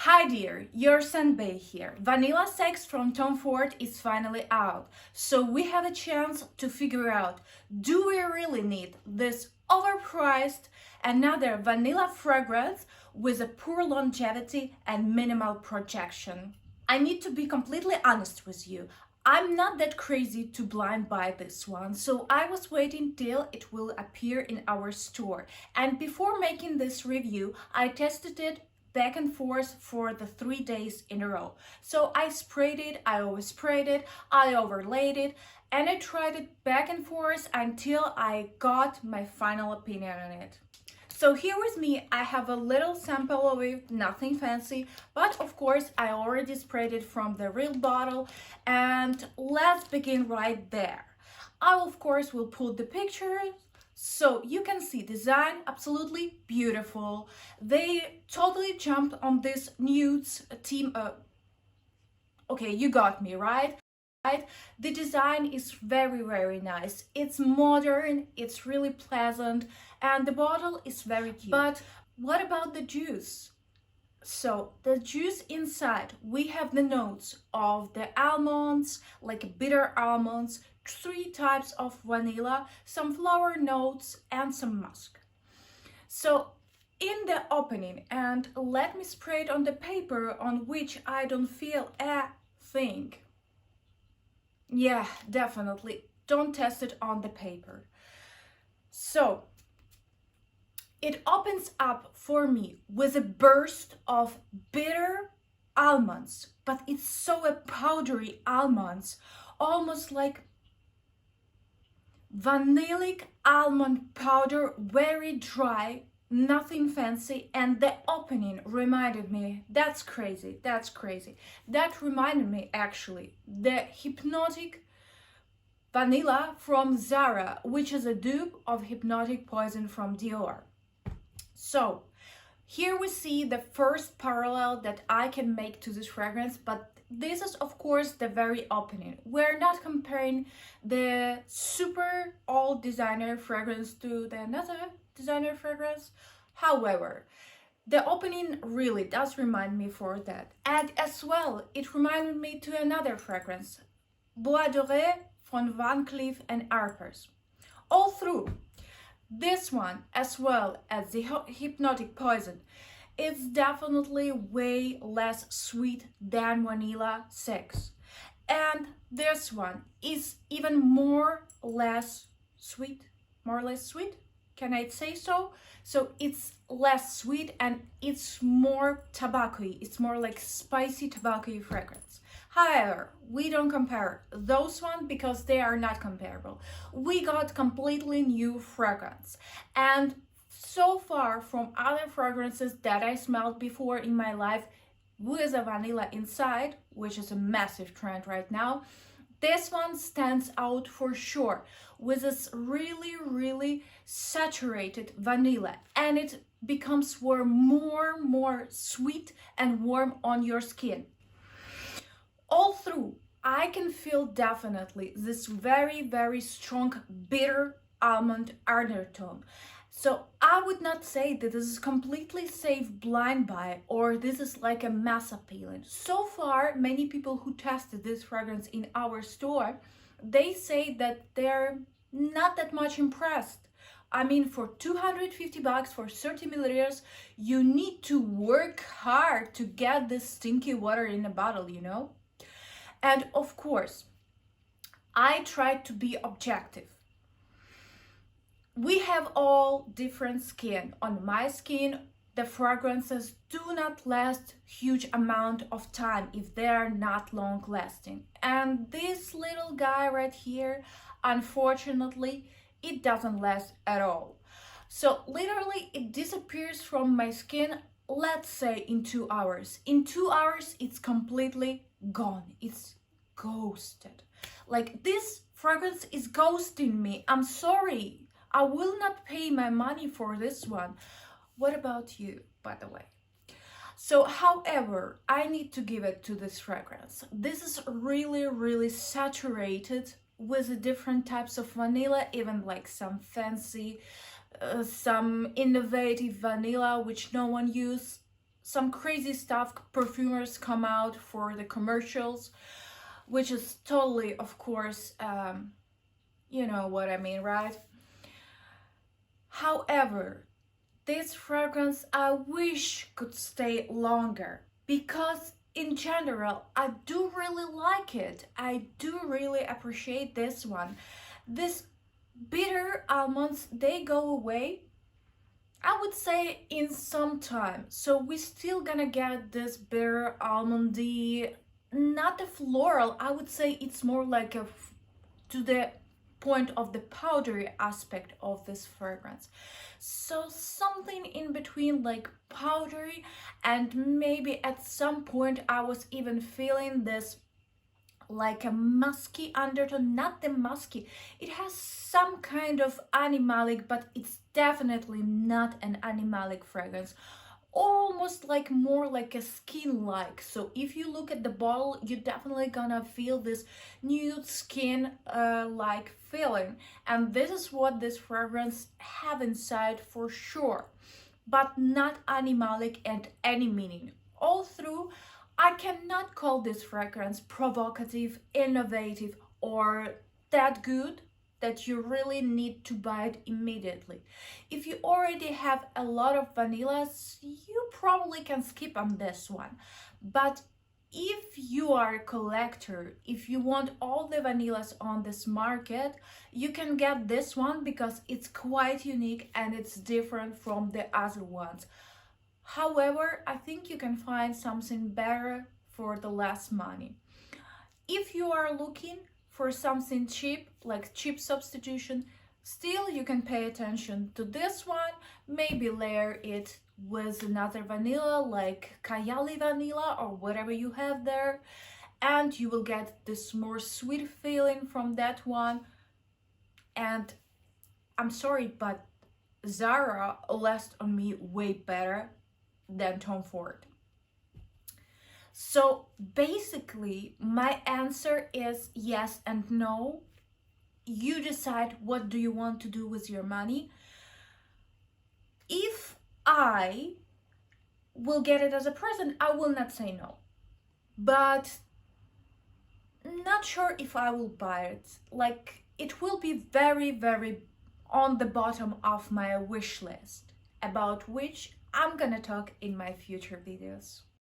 Hi dear, YourScentBae here. Vanilla Sex from Tom Ford is finally out, so we have a chance to figure out, do we really need this overpriced another vanilla fragrance with a poor longevity and minimal projection? I need to be completely honest with you. I'm not that crazy to blind buy this one, so I was waiting till it will appear in our store. And before making this review, I tested it back and forth for the 3 days in a row. So I sprayed it, I oversprayed it, I overlaid it, and I tried it back and forth until I got my final opinion on it. So here with me, I have a little sample of it, nothing fancy, but of course I already sprayed it from the real bottle, and let's begin right there. I of course will put the pictures so you can see design, absolutely beautiful. They totally jumped on this nudes theme. Okay, you got me, right? The design is very nice. It's modern, it's really pleasant, and the bottle is very cute. But what about the juice? So the juice inside, we have the notes of the almonds, like bitter almonds, 3 types of vanilla, some flower notes, and some musk. So in the opening, and let me spray it on the paper on which I don't feel a thing. Yeah, definitely don't test it on the paper. So it opens up for me with a burst of bitter almonds, but it's so a powdery almonds, almost like vanillic almond powder, very dry, nothing fancy. And the opening reminded me, that's crazy, that reminded me actually the hypnotic vanilla from Zara, which is a dupe of Hypnotic Poison from Dior. So here we see the first parallel that I can make to this fragrance, but this is of course the very opening. We're not comparing the super old designer fragrance to the another designer fragrance. However, the opening really does remind me for that. And as well, it reminded me to another fragrance, Bois Doré from Van Cleef & Arpels. All through, this one, as well as the Hypnotic Poison, it's definitely way less sweet than Vanilla Sex. And this one is even more or less sweet. Can I say so? So it's less sweet and it's more tobacco-y. It's more like spicy tobacco-y fragrance. However, we don't compare those ones because they are not comparable. We got completely new fragrance. And so far from other fragrances that I smelled before in my life with a vanilla inside, which is a massive trend right now, this one stands out for sure with this really saturated vanilla, and it becomes more sweet and warm on your skin. All through, I can feel definitely this very strong bitter almond undertone. So I would not say that this is completely safe blind buy or this is like a mass appealing. So far, many people who tested this fragrance in our store, they say that they're not that much impressed. I mean, for $250 for 30 milliliters, you need to work hard to get this stinky water in a bottle, you know? And of course, I tried to be objective. We have all different skin. On my skin, the fragrances do not last huge amount of time if they are not long lasting. And this little guy right here, unfortunately, it doesn't last at all. So literally it disappears from my skin, let's say in 2 hours. In 2 hours, it's completely gone. It's ghosted. Like, this fragrance is ghosting me. I'm sorry. I will not pay my money for this one. What about you, by the way? So, however, I need to give it to this fragrance. This is really saturated with the different types of vanilla, even like some fancy, some innovative vanilla which no one uses. some crazy stuff perfumers come out for the commercials, which is totally, of course, you know what I mean, right? However, this fragrance I wish could stay longer, because in general I do really like it. I do really appreciate this one. This bitter almonds, they go away, I would say, in some time. So we still gonna get this bitter almondy, not the floral. I would say it's more like a to the point of the powdery aspect of this fragrance. So something in between, like powdery, and maybe at some point I was even feeling this like a musky undertone. Not the musky, it has some kind of animalic, but it's definitely not an animalic fragrance. Almost like more like a skin like. So if you look at the bottle, you're definitely gonna feel this nude skin like feeling, and this is what this fragrance have inside for sure, but not animalic and any meaning. All through, I cannot call this fragrance provocative, innovative, or that good that you really need to buy it immediately. If you already have a lot of vanillas, you probably can skip on this one. But if you are a collector, if you want all the vanillas on this market, you can get this one because it's quite unique and it's different from the other ones. However, I think you can find something better for the less money. If you are looking for something cheap, like cheap substitution, still you can pay attention to this one, maybe layer it with another vanilla like Kayali vanilla or whatever you have there, and you will get this more sweet feeling from that one. And I'm sorry, but Zara lasts on me way better than Tom Ford. So basically, my answer is yes and no. You decide what do you want to do with your money. If I will get it as a present, I will not say no. But not sure if I will buy it. Like, it will be very, very on the bottom of my wish list, about which I'm gonna talk in my future videos.